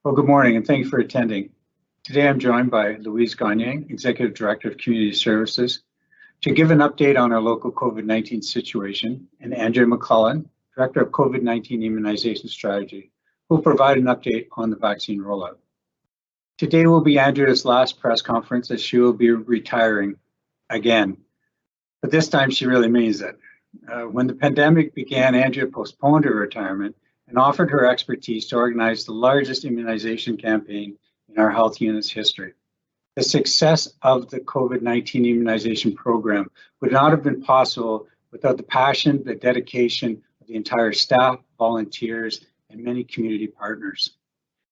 Well, good morning and thank you for attending. Today I'm joined by Louise Gagne, Executive Director of Community Services, to give an update on our local COVID-19 situation, and Andrea McCullen, Director of COVID-19 Immunization Strategy, who will provide an update on the vaccine rollout. Today will be Andrea's last press conference as she will be retiring again, but this time she really means it. When the pandemic began, Andrea postponed her retirement and offered her expertise to organize the largest immunization campaign in our health unit's history. The success of the COVID-19 immunization program would not have been possible without the passion, the dedication of the entire staff, volunteers, and many community partners.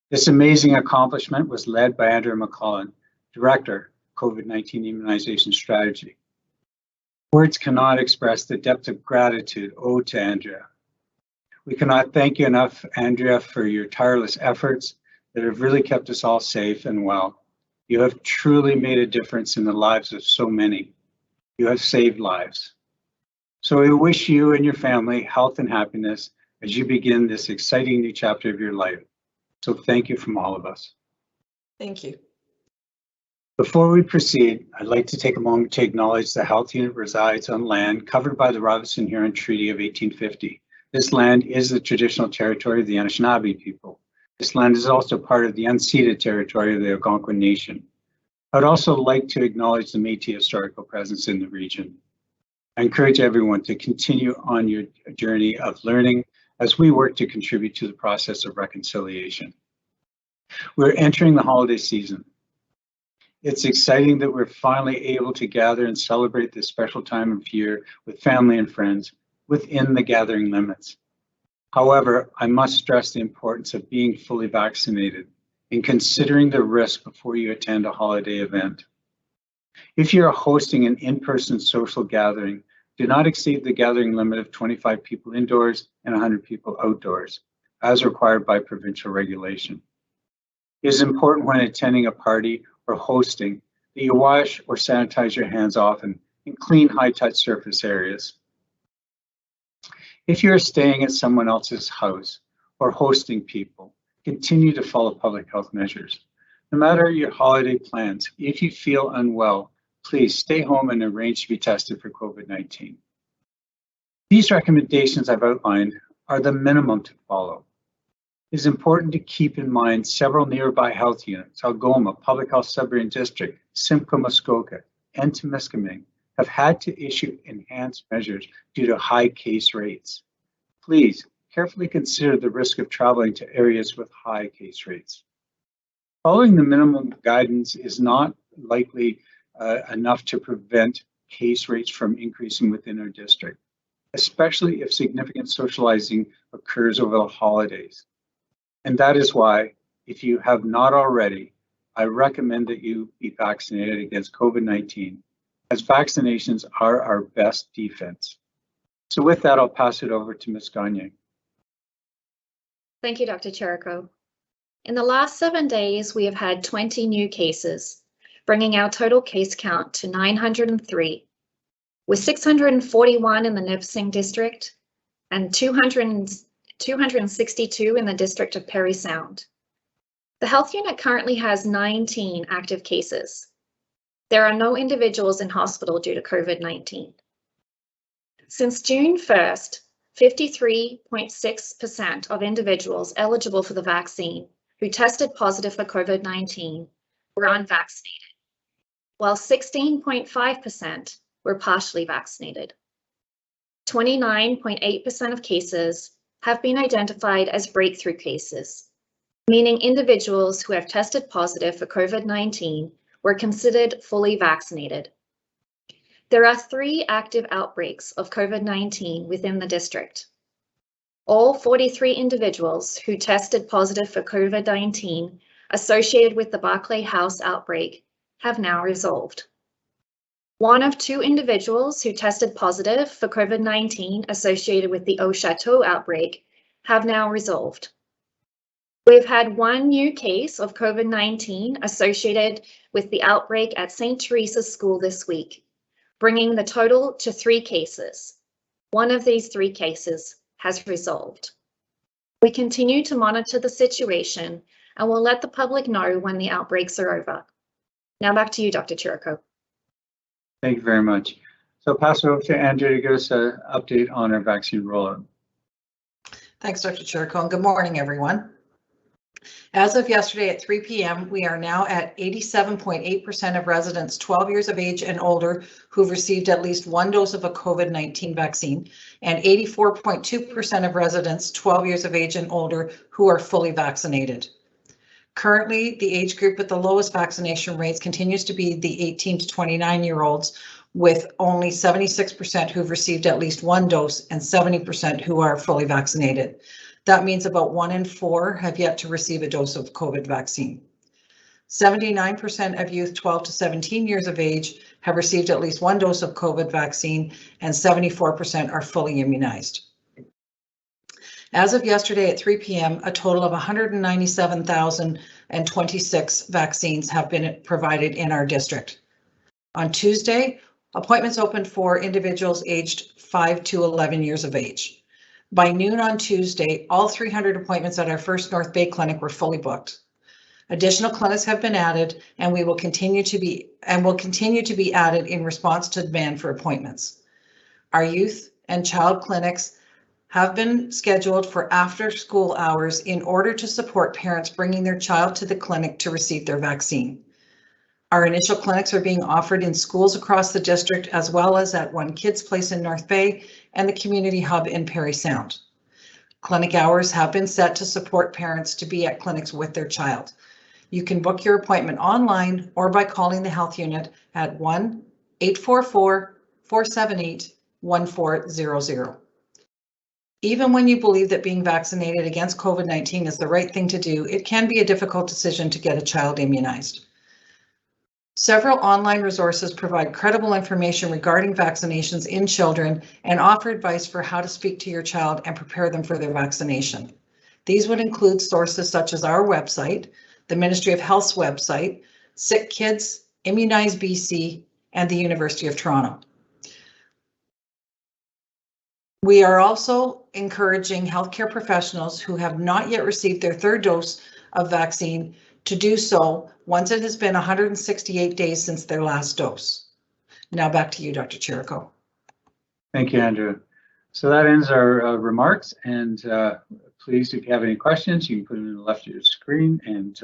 This amazing accomplishment was led by Andrea McCullen, Director, COVID-19 Immunization Strategy. Words cannot express the depth of gratitude owed to Andrea. We cannot thank you enough, Andrea, for your tireless efforts that have really kept us all safe and well. You have truly made a difference in the lives of so many. You have saved lives. So we wish you and your family health and happiness as you begin this exciting new chapter of your life. So thank you from all of us. Thank you. Before we proceed, I'd like to take a moment to acknowledge the health unit resides on land covered by the Robinson-Huron Treaty of 1850. This land is the traditional territory of the Anishinaabe people. This land is also part of the unceded territory of the Algonquin Nation. I'd also like to acknowledge the Métis historical presence in the region. I encourage everyone to continue on your journey of learning as we work to contribute to the process of reconciliation. We're entering the holiday season. It's exciting that we're finally able to gather and celebrate this special time of year with family and friends within the gathering limits. However, I must stress the importance of being fully vaccinated and considering the risk before you attend a holiday event. If you're hosting an in-person social gathering, do not exceed the gathering limit of 25 people indoors and 100 people outdoors, as required by provincial regulation. It is important when attending a party or hosting that you wash or sanitize your hands often and clean high-touch surface areas. If you're staying at someone else's house or hosting people, continue to follow public health measures. No matter your holiday plans, if you feel unwell, please stay home and arrange to be tested for COVID-19. These recommendations I've outlined are the minimum to follow. It is important to keep in mind several nearby health units, Algoma, Public Health Sudbury District, Simcoe Muskoka, and Temiskaming, have had to issue enhanced measures due to high case rates. Please carefully consider the risk of traveling to areas with high case rates. Following the minimum guidance is not likely enough to prevent case rates from increasing within our district, especially if significant socializing occurs over the holidays. And that is why, if you have not already, I recommend that you be vaccinated against COVID-19, as vaccinations are our best defense. So with that, I'll pass it over to Ms. Gagne. Thank you, Dr. Cherico. In the last 7 days, we have had 20 new cases, bringing our total case count to 903, with 641 in the Nipissing district and 262 in the district of Parry Sound. The health unit currently has 19 active cases. There are no individuals in hospital due to COVID-19. Since June 1st, 53.6% of individuals eligible for the vaccine who tested positive for COVID-19 were unvaccinated, while 16.5% were partially vaccinated. 29.8% of cases have been identified as breakthrough cases, meaning individuals who have tested positive for COVID-19 were considered fully vaccinated. There are 3 active outbreaks of COVID-19 within the district. All 43 individuals who tested positive for COVID-19 associated with the Barclay House outbreak have now resolved. 1 of 2 individuals who tested positive for COVID-19 associated with the Au Chateau outbreak have now resolved. We've had 1 new case of COVID-19 associated with the outbreak at St. Teresa's School this week, bringing the total to 3 cases. 1 of these 3 cases has resolved. We continue to monitor the situation and will let the public know when the outbreaks are over. Now back to you, Dr. Chirico. Thank you very much. So I'll pass it over to Andrea to give us an update on our vaccine rollout. Thanks, Dr. Chirico, and good morning, everyone. As of yesterday at 3 p.m., we are now at 87.8% of residents 12 years of age and older who've received at least one dose of a COVID-19 vaccine, and 84.2% of residents 12 years of age and older who are fully vaccinated. Currently, the age group with the lowest vaccination rates continues to be the 18 to 29-year-olds, with only 76% who've received at least one dose and 70% who are fully vaccinated. That means about 1 in 4 have yet to receive a dose of COVID vaccine. 79% of youth 12 to 17 years of age have received at least one dose of COVID vaccine, and 74% are fully immunized. As of yesterday at 3 p.m., a total of 197,026 vaccines have been provided in our district. On Tuesday, appointments opened for individuals aged 5 to 11 years of age. By noon on Tuesday, all 300 appointments at our First North Bay Clinic were fully booked. Additional clinics have been added, and will continue to be added in response to demand for appointments. Our youth and child clinics have been scheduled for after school hours in order to support parents bringing their child to the clinic to receive their vaccine. Our initial clinics are being offered in schools across the district, as well as at One Kids Place in North Bay and the Community Hub in Parry Sound. Clinic hours have been set to support parents to be at clinics with their child. You can book your appointment online or by calling the health unit at 1-844-478-1400. Even when you believe that being vaccinated against COVID-19 is the right thing to do, it can be a difficult decision to get a child immunized. Several online resources provide credible information regarding vaccinations in children and offer advice for how to speak to your child and prepare them for their vaccination. These would include sources such as our website, the Ministry of Health's website, Sick Kids, Immunize BC, and the University of Toronto. We are also encouraging healthcare professionals who have not yet received their third dose of vaccine to do so once it has been 168 days since their last dose. Now back to you, Dr. Chirico. Thank you, Andrea. So that ends our remarks, and please, if you have any questions, you can put them in the left of your screen, and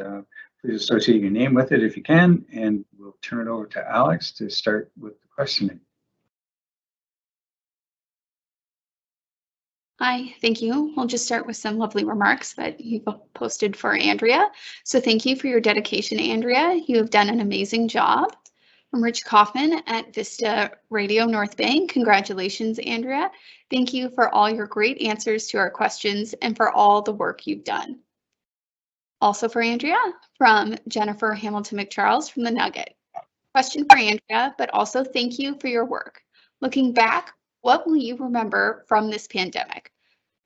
please associate your name with it if you can, and we'll turn it over to Alex to start with the questioning. Hi, thank you. We'll just start with some lovely remarks that you've posted for Andrea. So thank you for your dedication, Andrea. You have done an amazing job. From Rich Kaufman at Vista Radio North Bay. Congratulations, Andrea. Thank you for all your great answers to our questions and for all the work you've done. Also for Andrea, from Jennifer Hamilton McCharles from The Nugget. Question for Andrea, but also thank you for your work. Looking back, what will you remember from this pandemic,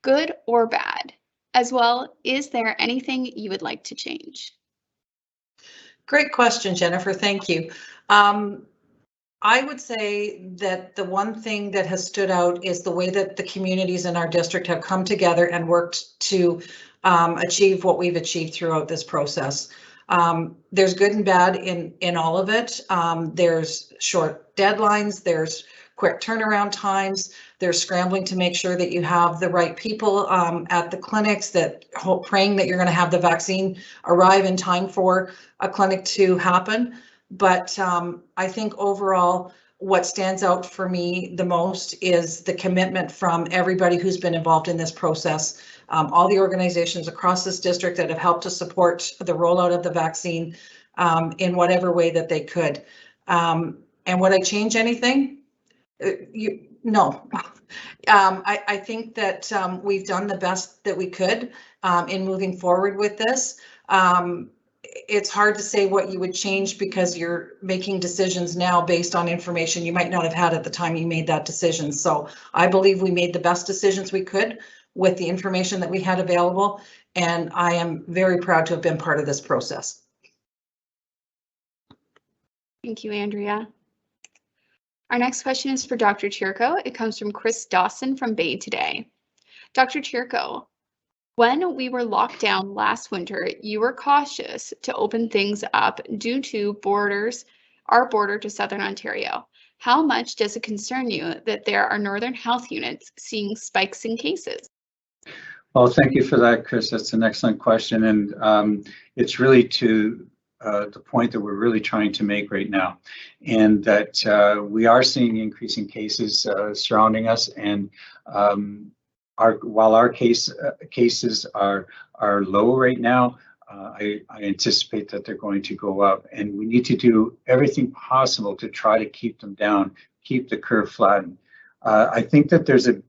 good or bad? As well, is there anything you would like to change? Great question, Jennifer. Thank you. I would say that the one thing that has stood out is the way that the communities in our district have come together and worked to achieve what we've achieved throughout this process. There's good and bad in all of it. There's short deadlines, there's quick turnaround times, there's scrambling to make sure that you have the right people at the clinics, praying that you're going to have the vaccine arrive in time for a clinic to happen. But I think overall, what stands out for me the most is the commitment from everybody who's been involved in this process. All the organizations across this district that have helped to support the rollout of the vaccine in whatever way that they could. And would I change anything? No. I think that we've done the best that we could in moving forward with this. It's hard to say what you would change because you're making decisions now based on information you might not have had at the time you made that decision. So I believe we made the best decisions we could with the information that we had available, and I am very proud to have been part of this process. Thank you, Andrea. Our next question is for Dr. Chirico. It comes from Chris Dawson from Bay Today. Dr. Chirico, When we were locked down last winter, you were cautious to open things up due to our border to Southern Ontario. How much does it concern you that there are Northern Health units seeing spikes in cases? Well, thank you for that, Chris. That's an excellent question. And it's really to the point that we're really trying to make right now, and that we are seeing increasing cases surrounding us. And while our cases are low right now, I anticipate that they're going to go up, and we need to do everything possible to try to keep them down, keep the curve flattened. I think that there's a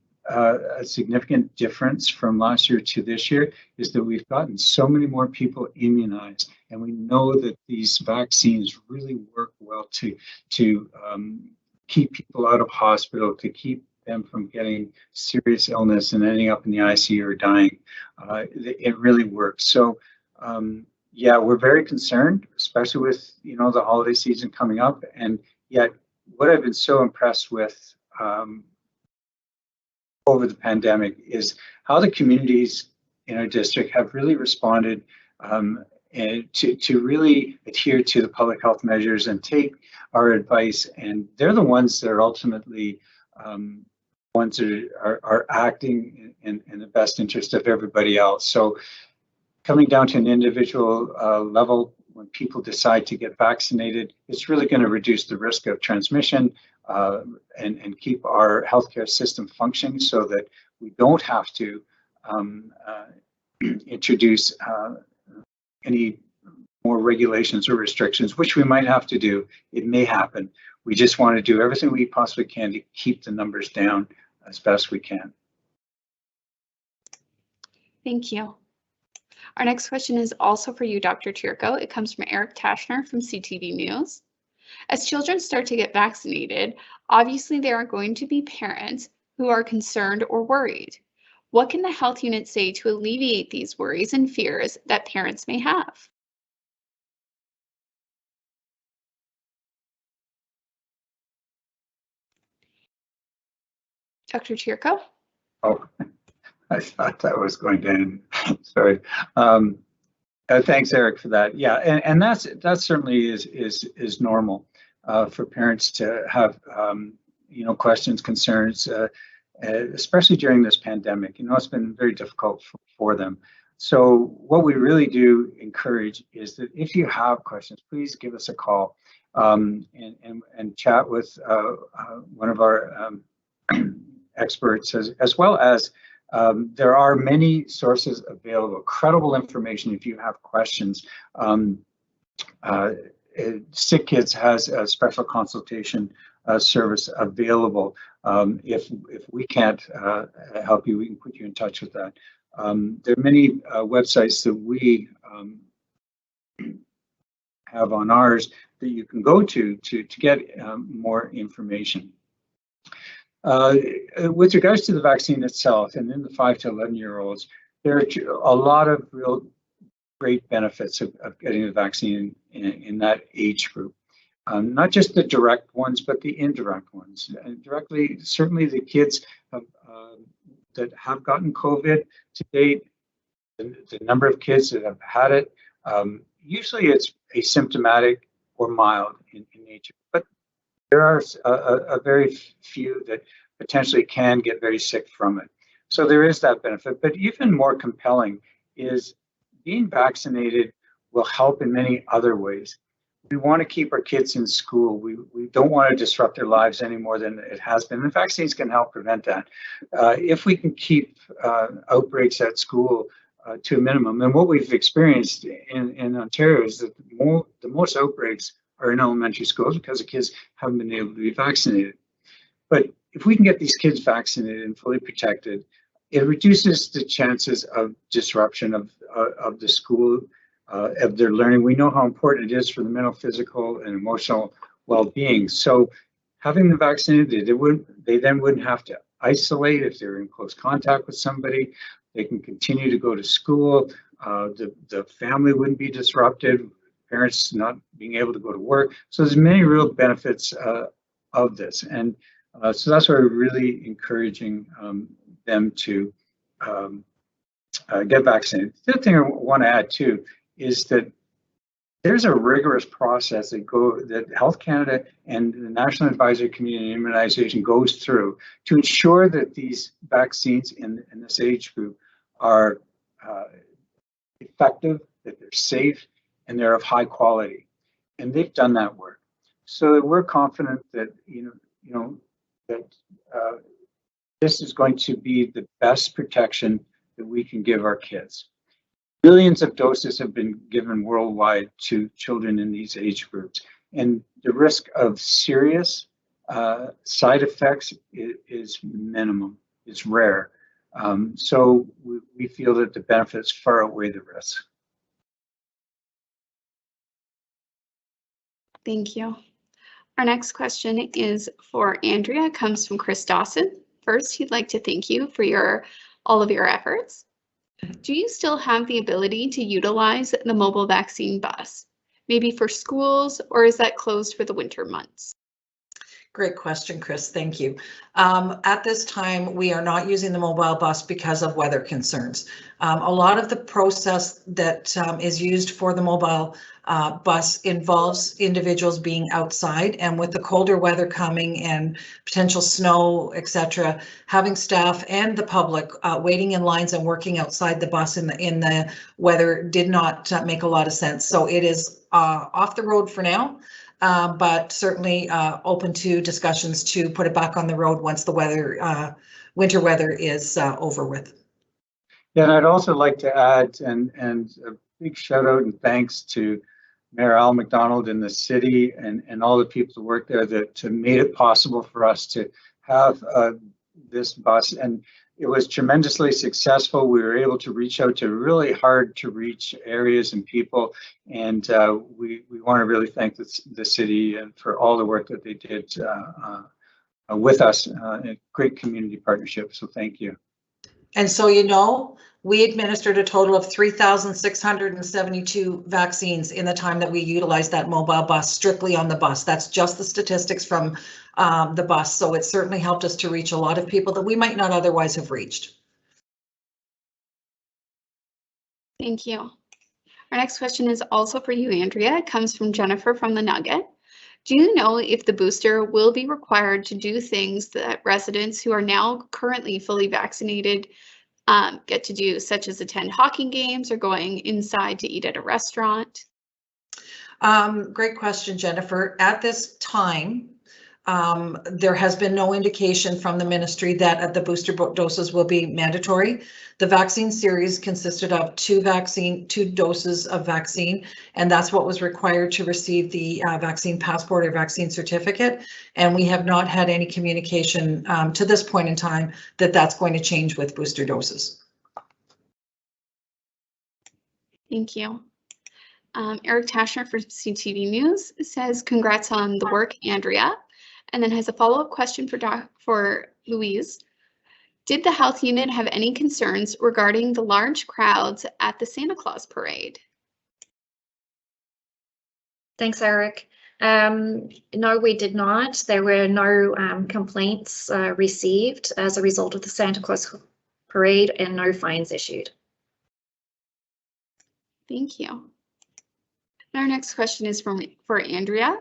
significant difference from last year to this year is that we've gotten so many more people immunized, and we know that these vaccines really work well to keep people out of hospital, to keep them from getting serious illness and ending up in the ICU or dying. It really works. So yeah, we're very concerned, especially with the holiday season coming up. And yet, what I've been so impressed with over the pandemic is how the communities in our district have really responded to really adhere to the public health measures and take our advice. And they're the ones that are ultimately ones that are acting in the best interest of everybody else. So coming down to an individual level, when people decide to get vaccinated, it's really going to reduce the risk of transmission and keep our healthcare system functioning so that we don't have to introduce any more regulations or restrictions, which we might have to do. It may happen. We just want to do everything we possibly can to keep the numbers down as best we can. Thank you. Our next question is also for you, Dr. Chirko. It comes from Eric Tashner from CTV News. As children start to get vaccinated, obviously there are going to be parents who are concerned or worried. What can the health unit say to alleviate these worries and fears that parents may have? Dr. Chirko? Oh, I thought that was going to end. Sorry. Thanks, Eric, for that. Yeah, and that certainly is normal for parents to have questions, concerns, especially during this pandemic. It's been very difficult for them. So what we really do encourage is that if you have questions, please give us a call and chat with one of our experts, as well as there are many sources available, credible information if you have questions. Sick Kids has a special consultation service available. If we can't help you, we can put you in touch with that. There are many websites that we have on ours that you can go to get more information. With regards to the vaccine itself, and in the 5 to 11-year-olds, there are a lot of real great benefits of getting the vaccine in that age group. Not just the direct ones, but the indirect ones. Directly, certainly the kids that have gotten COVID to date, the number of kids that have had it, usually it's asymptomatic or mild in nature. But there are a very few that potentially can get very sick from it. So there is that benefit. But even more compelling is being vaccinated will help in many other ways. We want to keep our kids in school. We don't want to disrupt their lives any more than it has been. The vaccines can help prevent that. If we can keep outbreaks at school to a minimum, and what we've experienced in Ontario is that the most outbreaks are in elementary schools because the kids haven't been able to be vaccinated. But if we can get these kids vaccinated and fully protected, it reduces the chances of disruption of the school, of their learning. We know how important it is for the mental, physical, and emotional well-being. So having them vaccinated, they then wouldn't have to isolate if they're in close contact with somebody. They can continue to go to school. The family wouldn't be disrupted. Parents not being able to go to work. So there's many real benefits of this. And so that's why we're really encouraging them to get vaccinated. The other thing I want to add too is that there's a rigorous process that Health Canada and the National Advisory Committee on Immunization goes through to ensure that these vaccines in this age group are effective, that they're safe, and they're of high quality. And they've done that work, so that we're confident that this is going to be the best protection that we can give our kids. Billions of doses have been given worldwide to children in these age groups, and the risk of serious side effects is minimum. It's rare. So we feel that the benefits far outweigh the risks. Thank you. Our next question is for Andrea. It comes from Chris Dawson. First, he'd like to thank you for all of your efforts. Do you still have the ability to utilize the mobile vaccine bus, maybe for schools, or is that closed for the winter months? Great question, Chris. Thank you. At this time, we are not using the mobile bus because of weather concerns. A lot of the process that is used for the mobile bus involves individuals being outside, and with the colder weather coming and potential snow, etc., having staff and the public waiting in lines and working outside the bus in the weather did not make a lot of sense. So it is off the road for now. But certainly open to discussions to put it back on the road once the winter weather is over with. Yeah, and I'd also like to add and a big shout out and thanks to Mayor Al McDonald in the city and all the people who work there that made it possible for us to have this bus, and it was tremendously successful. We were able to reach out to really hard to reach areas and people, and we want to really thank the city for all the work that they did with us. A great community partnership, so thank you. And so, we administered a total of 3,672 vaccines in the time that we utilized that mobile bus, strictly on the bus. That's just the statistics from the bus. So it certainly helped us to reach a lot of people that we might not otherwise have reached. Thank you. Our next question is also for you, Andrea. It comes from Jennifer from the Nugget. Do you know if the booster will be required to do things that residents who are now currently fully vaccinated get to do, such as attend hockey games or going inside to eat at a restaurant? Great question, Jennifer. At this time, there has been no indication from the ministry that the booster doses will be mandatory. The vaccine series consisted of two doses of vaccine, and that's what was required to receive the vaccine passport or vaccine certificate. And we have not had any communication to this point in time that that's going to change with booster doses. Thank you. Eric Tashner for CTV News says, congrats on the work, Andrea, and then has a follow-up question for Louise. Did the health unit have any concerns regarding the large crowds at the Santa Claus parade? Thanks, Eric. No, we did not. There were no complaints received as a result of the Santa Claus parade and no fines issued. Thank you. Our next question is for Andrea.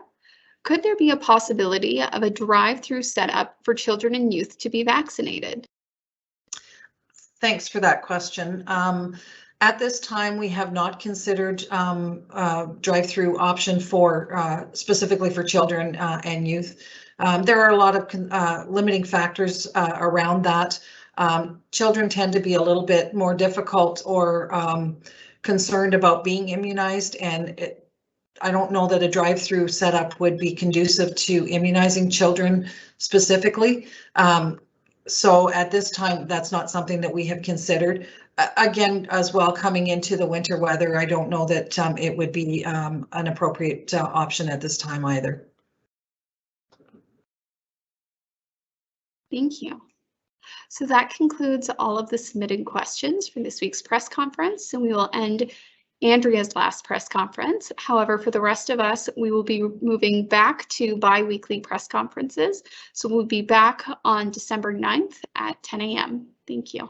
Could there be a possibility of a drive-through setup for children and youth to be vaccinated? Thanks for that question. At this time, we have not considered drive-through option for specifically for children and youth. There are a lot of limiting factors around that. Children tend to be a little bit more difficult or concerned about being immunized, and I don't know that a drive-through setup would be conducive to immunizing children specifically. So at this time, that's not something that we have considered. Again, as well, coming into the winter weather, I don't know that it would be an appropriate option at this time either. Thank you. So that concludes all of the submitted questions for this week's press conference, and we will end Andrea's last press conference. However, for the rest of us, we will be moving back to bi-weekly press conferences. So we'll be back on December 9th at 10 a.m. Thank you.